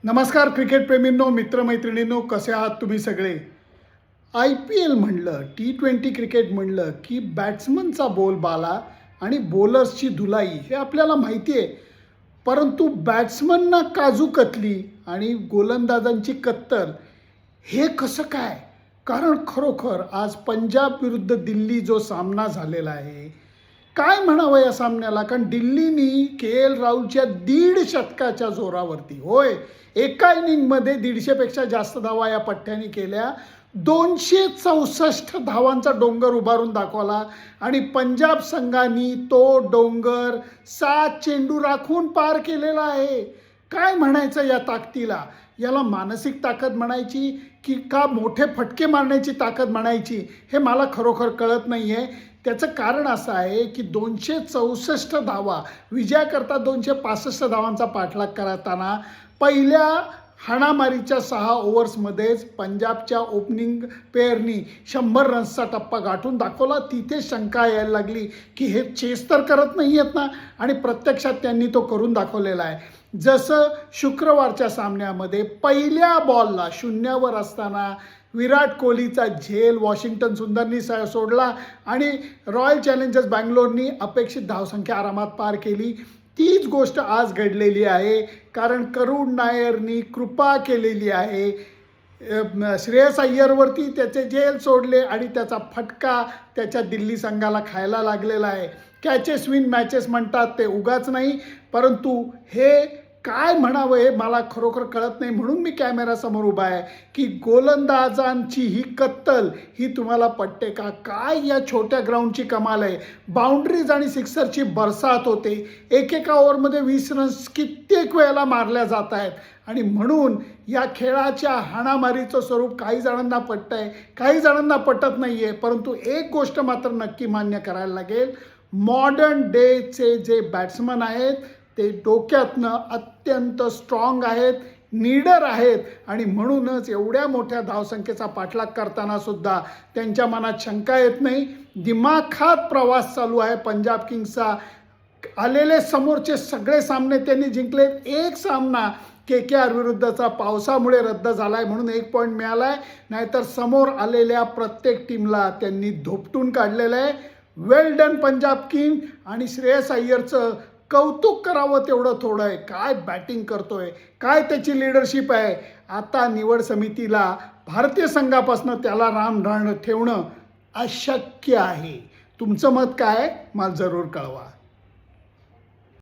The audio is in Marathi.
नमस्कार क्रिकेट प्रेमींनो, मित्रमैत्रिणींनो, कसे आहात तुम्ही सगळे. IPL म्हणलं, T20 क्रिकेट म्हणलं की बॅट्समनचा बोलबाला आणि बॉलर्सची धुलाई हे आपल्याला माहिती आहे. परंतु बॅट्समनना काजू कतली आणि गोलंदाजांची कत्तल हे कसं काय? कारण खरोखर आज पंजाब विरुद्ध दिल्ली जो सामना झालेला आहे, काय म्हणावं या सामन्याला. कारण दिल्लीनी KL राहुलच्या 1.5 शतकाच्या जोरावरती, होय, एका इनिंगमध्ये 150पेक्षा जास्त धावा या पठ्ठ्याने केल्या, 264 धावांचा डोंगर उभारून दाखवला आणि पंजाब संघाने तो डोंगर 7 चेंडू राखून पार केलेला आहे. काय म्हणायचं या ताकदीला? याला मानसिक ताकद म्हणायची की का मोठे फटके मारण्याची ताकद म्हणायची, हे मला खरोखर कळत नाही आहे. त्याचं कारण असं आहे की 264 धावा विजयाकरता 265 धावांचा पाठलाग करताना पहिल्या हाणामारीच्या 6 ओव्हर्समध्येच पंजाबच्या ओपनिंग पेअरनी 100 रन्सचा टप्पा गाठून दाखवला. तिथे शंका यायला लागली की हे चेस तर करत नाही आहेत ना, आणि प्रत्यक्षात त्यांनी तो करून दाखवलेला आहे. जसं शुक्रवारच्या सामन्यामध्ये पहिल्या बॉलला 0वर असताना विराट कोहलीचा झेल वॉशिंग्टन सुंदरनी सोडला आणि रॉयल चॅलेंजर्स बँगलोरनी अपेक्षित धावसंख्या आरामात पार केली. तीच गोष्ट आज घडलेली आहे. कारण करुण नायरनी कृपा केलेली आहे. श्रेयस अय्यरवरती त्याचे झेल सोडले आणि त्याचा फटका त्याच्या दिल्ली संघाला खायला लागलेला आहे. कॅचेस विन मॅचेस म्हणतात ते उगाच नाही, परंतु हे काय म्हणावं हे मला खरोखर कळत नाही. म्हणून मी कॅमेरासमोर उभा आहे की गोलंदाजांची ही कत्तल ही तुम्हाला पटते का? काय या छोट्या ग्राउंडची कमाल आहे. बाउंड्रीज आणि सिक्सरची बरसात होते. एकेका ओव्हरमध्ये 20 रन्स कित्येक वेळेला मारल्या जात आहेत. आणि म्हणून या खेळाच्या हाणामारीचं स्वरूप काही जणांना पटतं आहे, काही जणांना पटत नाही आहे. परंतु एक गोष्ट मात्र नक्की मान्य करायला लागेल, मॉडर्न डेचे जे बॅट्समन आहेत ते डोक्यातनं अत्यंत स्ट्रॉंग आहेत, नीडर आहेत, आणि म्हणूनच एवढ्या मोठ्या धावसंख्येचा पाठलाग करताना सुद्धा त्यांच्या मनात शंका येत नाही. दिमाखात प्रवास चालू आहे पंजाब किंग्सचा. आलेले समोरचे सगळे सामने त्यांनी जिंकले. एक सामना KKR विरुद्धचा पावसामुळे रद्द झाला आहे म्हणून 1 पॉईंट मिळाला आहे, नाहीतर समोर आलेल्या प्रत्येक टीमला त्यांनी धोपटून काढलेलं आहे. वेल डन पंजाब किंग. आणि श्रेयस अय्यरचं कौतुक करावं तेवढं थोडं आहे. काय बॅटिंग करतोय, काय त्याची लिडरशिप आहे. आता निवड समितीला भारतीय संघापासून त्याला राम ठेवणं अशक्य आहे. तुमचं मत काय, मला जरूर कळवा.